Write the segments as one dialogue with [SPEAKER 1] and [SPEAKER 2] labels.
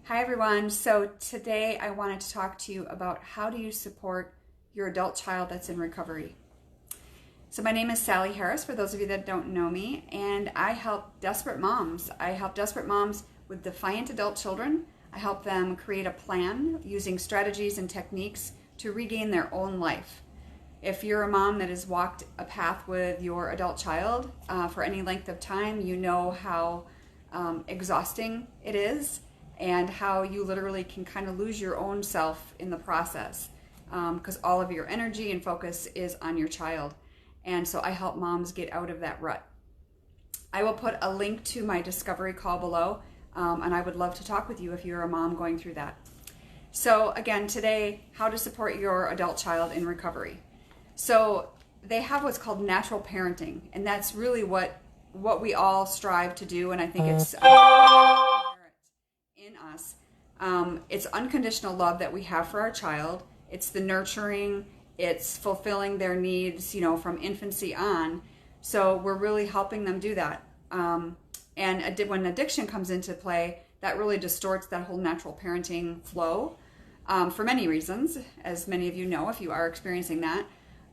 [SPEAKER 1] Hi everyone. So today I wanted to talk to you about how do you support your adult child that's in recovery. So my name is Sally Harris, for those of you that don't know me, and I help desperate moms. I help desperate moms with defiant adult children. I help them create a plan using strategies and techniques to regain their own life. If you're a mom that has walked a path with your adult child for any length of time, you know how exhausting it is and how you literally can kind of lose your own self in the process because all of your energy and focus is on your child. And so I help moms get out of that rut. I will put a link to my discovery call below, and I would love to talk with you if you're a mom going through that. So again, today, how to support your adult child in recovery. So they have what's called natural parenting, and that's really what we all strive to do, and I think it's in us. It's unconditional love that we have for our child. It's the nurturing, it's fulfilling their needs, from infancy on. So we're really helping them do that. And when addiction comes into play, that really distorts that whole natural parenting flow for many reasons, as many of you know if you are experiencing that.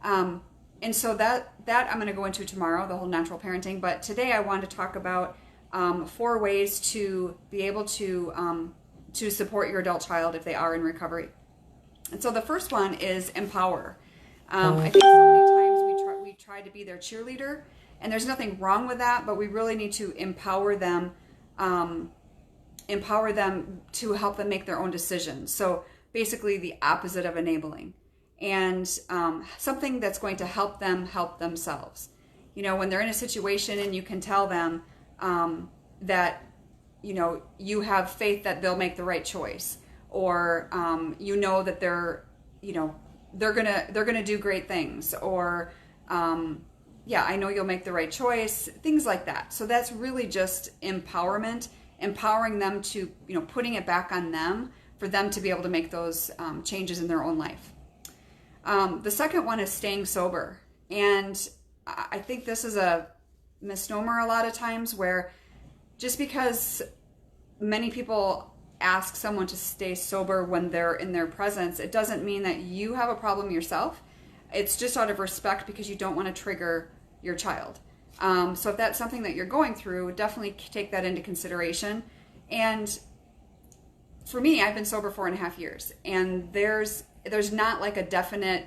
[SPEAKER 1] And so that I'm going to go into tomorrow, the whole natural parenting. But today I wanted to talk about 4 ways to be able to support your adult child if they are in recovery. And so the first one is empower. I think so many times we try to be their cheerleader, and there's nothing wrong with that, but we really need to empower them to help them make their own decisions. So basically the opposite of enabling. And something that's going to help them help themselves. When they're in a situation and you can tell them that, you have faith that they'll make the right choice, or that they're gonna do great things, or I know you'll make the right choice, things like that. So that's really just empowerment, empowering them to, putting it back on them for them to be able to make those changes in their own life. The second one is staying sober. And I think this is a misnomer a lot of times, where just because many people ask someone to stay sober when they're in their presence, it doesn't mean that you have a problem yourself. It's just out of respect because you don't want to trigger your child. So if that's something that you're going through, definitely take that into consideration. And for me, I've been sober 4.5 years, and there's not like a definite,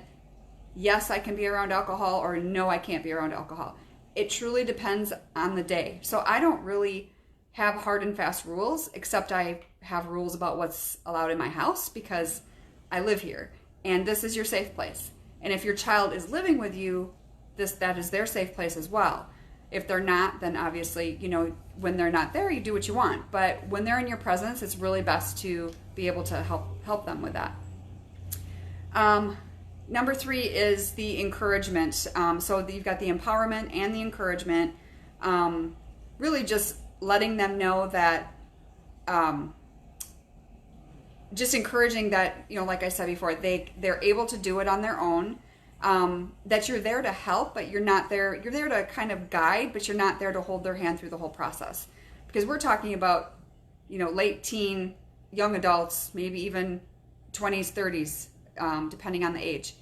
[SPEAKER 1] yes, I can be around alcohol, or no, I can't be around alcohol. It truly depends on the day. So I don't really have hard and fast rules, except I have rules about what's allowed in my house because I live here, and this is your safe place. And if your child is living with you, that is their safe place as well. If they're not, then obviously, when they're not there, you do what you want. But when they're in your presence, it's really best to be able to help them with that. Number 3 is the encouragement. So you've got the empowerment and the encouragement. Really just letting them know that, just encouraging that, like I said before, they're able to do it on their own. That you're there to help, but you're not there. You're there to kind of guide, but you're not there to hold their hand through the whole process. Because we're talking about, late teen, young adults, maybe even 20s, 30s, depending on the age.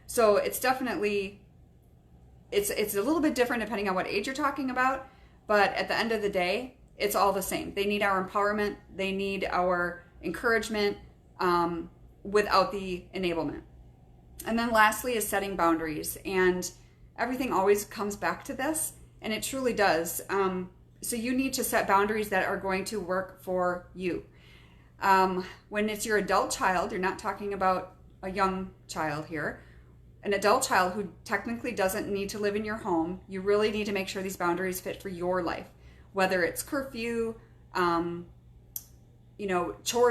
[SPEAKER 1] So it's definitely, it's a little bit different depending on what age you're talking about, but at the end of the day, it's all the same. They need our empowerment. They need our encouragement without the enablement. And then lastly is setting boundaries. And everything always comes back to this, and it truly does. So you need to set boundaries that are going to work for you. When it's your adult child, you're not talking about a young child here, an adult child who technically doesn't need to live in your home, you really need to make sure these boundaries fit for your life. Whether it's curfew, chores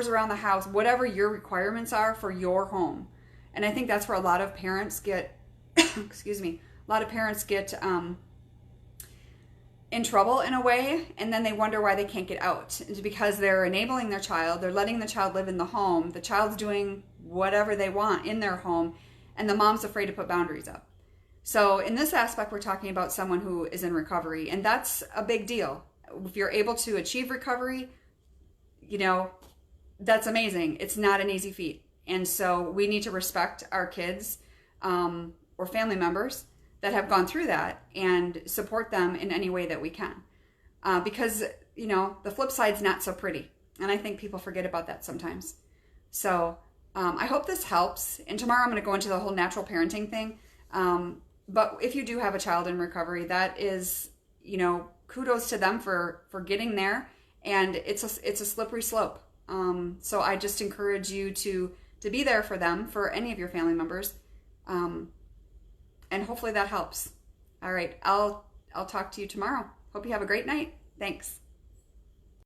[SPEAKER 1] around the house, whatever your requirements are for your home. And I think that's where a lot of parents get, in trouble in a way, and then they wonder why they can't get out. It's because they're enabling their child, they're letting the child live in the home, the child's doing whatever they want in their home, and the mom's afraid to put boundaries up. So in this aspect, we're talking about someone who is in recovery, and that's a big deal. If you're able to achieve recovery, that's amazing. It's not an easy feat. And so we need to respect our kids or family members that have gone through that and support them in any way that we can. Because, the flip side's not so pretty. And I think people forget about that sometimes. So I hope this helps. And tomorrow I'm going to go into the whole natural parenting thing. But if you do have a child in recovery, that is, kudos to them for getting there. And it's a slippery slope. So I just encourage you to be there for them, for any of your family members. And hopefully that helps. All right. I'll talk to you tomorrow. Hope you have a great night. Thanks.